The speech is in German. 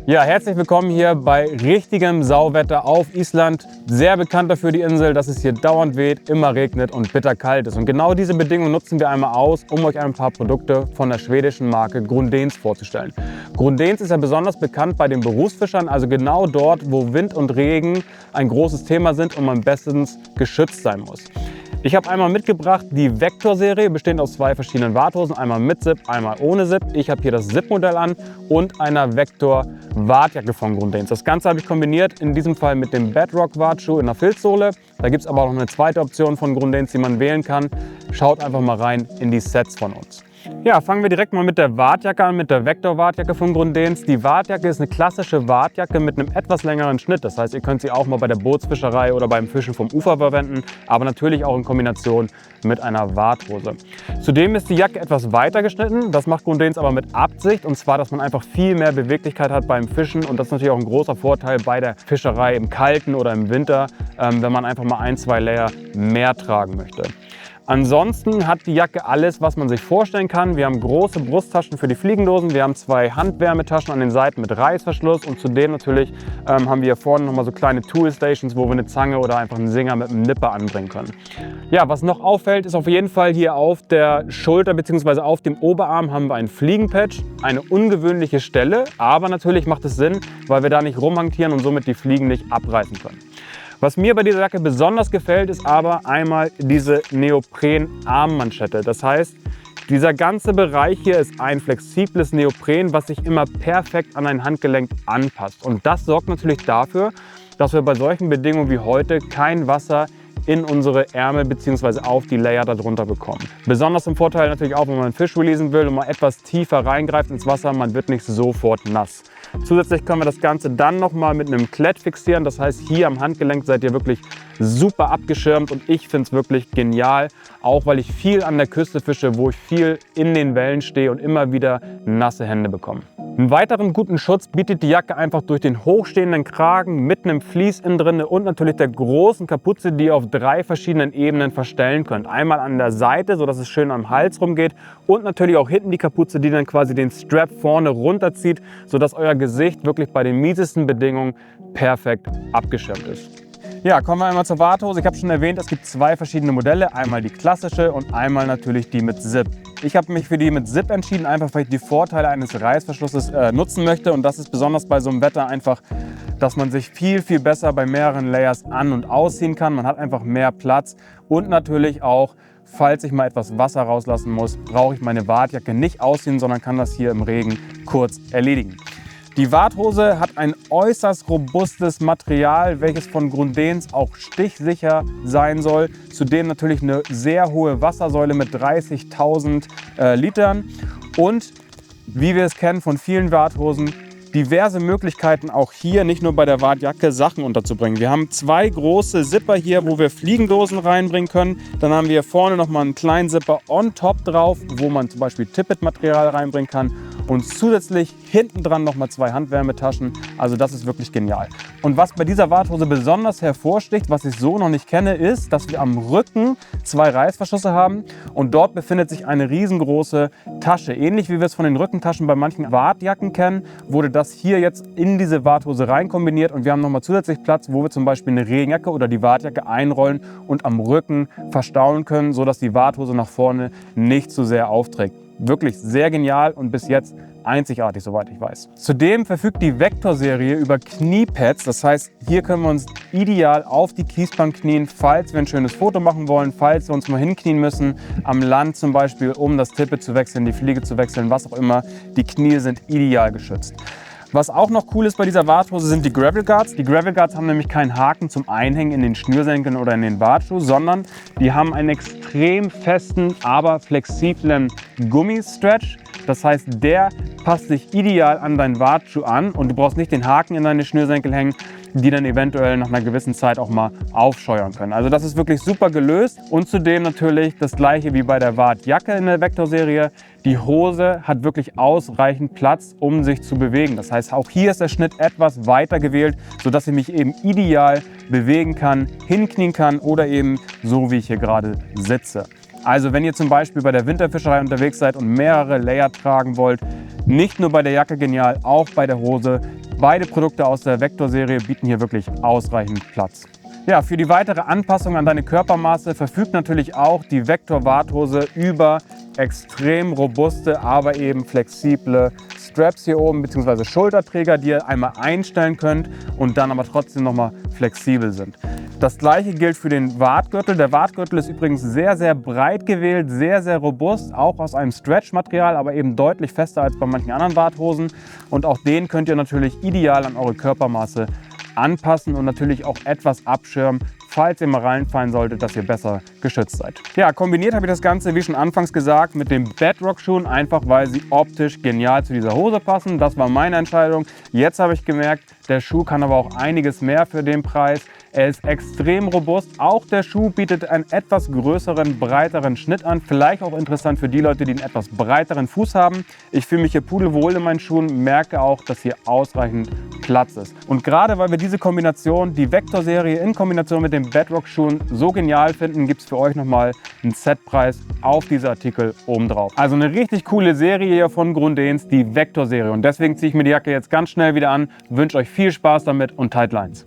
Ja, herzlich willkommen hier bei richtigem Sauwetter auf Island. Sehr bekannt dafür die Insel, dass es hier dauernd weht, immer regnet und bitterkalt ist. Und genau diese Bedingungen nutzen wir einmal aus, um euch ein paar Produkte von der schwedischen Marke Grundéns vorzustellen. Grundéns ist ja besonders bekannt bei den Berufsfischern, also genau dort, wo Wind und Regen ein großes Thema sind und man bestens geschützt sein muss. Ich habe einmal mitgebracht die Vector-Serie, bestehend aus zwei verschiedenen Warthosen, einmal mit Zip, einmal ohne Zip. Ich habe hier das Zip-Modell an und einer Vector-Wartjacke von Grundéns. Das Ganze habe ich kombiniert, in diesem Fall mit dem Bedrock-Wartschuh in der Filzsohle. Da gibt es aber auch noch eine zweite Option von Grundéns, die man wählen kann. Schaut einfach mal rein in die Sets von uns. Ja, fangen wir direkt mal mit der Wartjacke an, mit der Vector-Wartjacke von Grundéns. Die Wartjacke ist eine klassische Wartjacke mit einem etwas längeren Schnitt. Das heißt, ihr könnt sie auch mal bei der Bootsfischerei oder beim Fischen vom Ufer verwenden, aber natürlich auch in Kombination mit einer Warthose. Zudem ist die Jacke etwas weiter geschnitten. Das macht Grundéns aber mit Absicht, und zwar, dass man einfach viel mehr Beweglichkeit hat beim Fischen, und das ist natürlich auch ein großer Vorteil bei der Fischerei im Kalten oder im Winter, wenn man einfach mal ein, zwei Layer mehr tragen möchte. Ansonsten hat die Jacke alles, was man sich vorstellen kann. Wir haben große Brusttaschen für die Fliegendosen, wir haben zwei Handwärmetaschen an den Seiten mit Reißverschluss, und zudem natürlich haben wir hier vorne nochmal so kleine Tool Stations, wo wir eine Zange oder einfach einen Singer mit einem Nipper anbringen können. Ja, was noch auffällt, ist auf jeden Fall hier auf der Schulter bzw. auf dem Oberarm haben wir einen Fliegenpatch, eine ungewöhnliche Stelle, aber natürlich macht es Sinn, weil wir da nicht rumhantieren und somit die Fliegen nicht abreißen können. Was mir bei dieser Jacke besonders gefällt, ist aber einmal diese Neopren-Armmanschette. Das heißt, dieser ganze Bereich hier ist ein flexibles Neopren, was sich immer perfekt an ein Handgelenk anpasst. Und das sorgt natürlich dafür, dass wir bei solchen Bedingungen wie heute kein Wasser in unsere Ärmel bzw. auf die Layer darunter bekommen. Besonders im Vorteil natürlich auch, wenn man einen Fisch releasen will und mal etwas tiefer reingreift ins Wasser, man wird nicht sofort nass. Zusätzlich können wir das Ganze dann nochmal mit einem Klett fixieren. Das heißt, hier am Handgelenk seid ihr wirklich super abgeschirmt, und ich finde es wirklich genial, auch weil ich viel an der Küste fische, wo ich viel in den Wellen stehe und immer wieder nasse Hände bekomme. Einen weiteren guten Schutz bietet die Jacke einfach durch den hochstehenden Kragen mit einem Vlies innen drin und natürlich der großen Kapuze, die ihr auf drei verschiedenen Ebenen verstellen könnt. Einmal an der Seite, sodass es schön am Hals rumgeht, und natürlich auch hinten die Kapuze, die dann quasi den Strap vorne runterzieht, sodass euer Gesicht wirklich bei den miesesten Bedingungen perfekt abgeschirmt ist. Ja, kommen wir einmal zur Warthose. Ich habe schon erwähnt, es gibt zwei verschiedene Modelle. Einmal die klassische und einmal natürlich die mit Zip. Ich habe mich für die mit Zip entschieden, einfach weil ich die Vorteile eines Reißverschlusses nutzen möchte. Und das ist besonders bei so einem Wetter einfach, dass man sich viel besser bei mehreren Layers an- und ausziehen kann. Man hat einfach mehr Platz, und natürlich auch, falls ich mal etwas Wasser rauslassen muss, brauche ich meine Wartjacke nicht ausziehen, sondern kann das hier im Regen kurz erledigen. Die Warthose hat ein äußerst robustes Material, welches von Grundéns auch stichsicher sein soll. Zudem natürlich eine sehr hohe Wassersäule mit 30.000 Litern. Und wie wir es kennen von vielen Warthosen, diverse Möglichkeiten auch hier, nicht nur bei der Wartjacke, Sachen unterzubringen. Wir haben zwei große Zipper hier, wo wir Fliegendosen reinbringen können. Dann haben wir hier vorne nochmal einen kleinen Zipper on top drauf, wo man zum Beispiel Tippet-Material reinbringen kann. Und zusätzlich hinten dran nochmal zwei Handwärmetaschen. Also das ist wirklich genial. Und was bei dieser Warthose besonders hervorsticht, was ich so noch nicht kenne, ist, dass wir am Rücken zwei Reißverschlüsse haben. Und dort befindet sich eine riesengroße Tasche. Ähnlich wie wir es von den Rückentaschen bei manchen Wartjacken kennen, wurde das hier jetzt in diese Warthose rein kombiniert. Und wir haben nochmal zusätzlich Platz, wo wir zum Beispiel eine Regenjacke oder die Wartjacke einrollen und am Rücken verstauen können, sodass die Warthose nach vorne nicht zu sehr aufträgt. Wirklich sehr genial und bis jetzt einzigartig, soweit ich weiß. Zudem verfügt die Vector-Serie über Kniepads. Das heißt, hier können wir uns ideal auf die Kiesbank knien, falls wir ein schönes Foto machen wollen, falls wir uns mal hinknien müssen, am Land zum Beispiel, um das Tippet zu wechseln, die Fliege zu wechseln, was auch immer. Die Knie sind ideal geschützt. Was auch noch cool ist bei dieser Warthose, sind die Gravel Guards. Die Gravel Guards haben nämlich keinen Haken zum Einhängen in den Schnürsenkeln oder in den Wartschuh, sondern die haben einen extrem festen, aber flexiblen Gummistretch. Das heißt, der passt sich ideal an deinen Wartschuh an, und du brauchst nicht den Haken in deine Schnürsenkel hängen, die dann eventuell nach einer gewissen Zeit auch mal aufscheuern können. Also das ist wirklich super gelöst, und zudem natürlich das gleiche wie bei der Wartjacke in der Vector-Serie. Die Hose hat wirklich ausreichend Platz, um sich zu bewegen. Das heißt, auch hier ist der Schnitt etwas weiter gewählt, sodass ich mich eben ideal bewegen kann, hinknien kann oder eben so, wie ich hier gerade sitze. Also wenn ihr zum Beispiel bei der Winterfischerei unterwegs seid und mehrere Layer tragen wollt, Nicht nur bei der Jacke genial, auch bei der Hose. Beide Produkte aus der Vector-Serie bieten hier wirklich ausreichend Platz. Ja, für die weitere Anpassung an deine Körpermaße verfügt natürlich auch die Vector-Warthose über extrem robuste, aber eben flexible Straps hier oben bzw. Schulterträger, die ihr einmal einstellen könnt und dann aber trotzdem nochmal flexibel sind. Das gleiche gilt für den Wartgürtel. Der Wartgürtel ist übrigens sehr, sehr breit gewählt, sehr, sehr robust, auch aus einem Stretch-Material, aber eben deutlich fester als bei manchen anderen Warthosen. Und auch den könnt ihr natürlich ideal an eure Körpermaße anpassen und natürlich auch etwas abschirmen, falls ihr mal reinfallen solltet, dass ihr besser geschützt seid. Ja, kombiniert habe ich das Ganze, wie schon anfangs gesagt, mit den Bedrock-Schuhen, einfach weil sie optisch genial zu dieser Hose passen. Das war meine Entscheidung. Jetzt habe ich gemerkt, der Schuh kann aber auch einiges mehr für den Preis. Er ist extrem robust. Auch der Schuh bietet einen etwas größeren, breiteren Schnitt an. Vielleicht auch interessant für die Leute, die einen etwas breiteren Fuß haben. Ich fühle mich hier pudelwohl in meinen Schuhen, merke auch, dass hier ausreichend Platz ist. Und gerade weil wir diese Kombination, die Vector-Serie in Kombination mit den Bedrock-Schuhen so genial finden, gibt es für euch nochmal einen Setpreis auf diese Artikel obendrauf. Also eine richtig coole Serie hier von Grundehns, die Vector-Serie. Und deswegen ziehe ich mir die Jacke jetzt ganz schnell wieder an, wünsche euch viel Spaß damit und Tight Lines.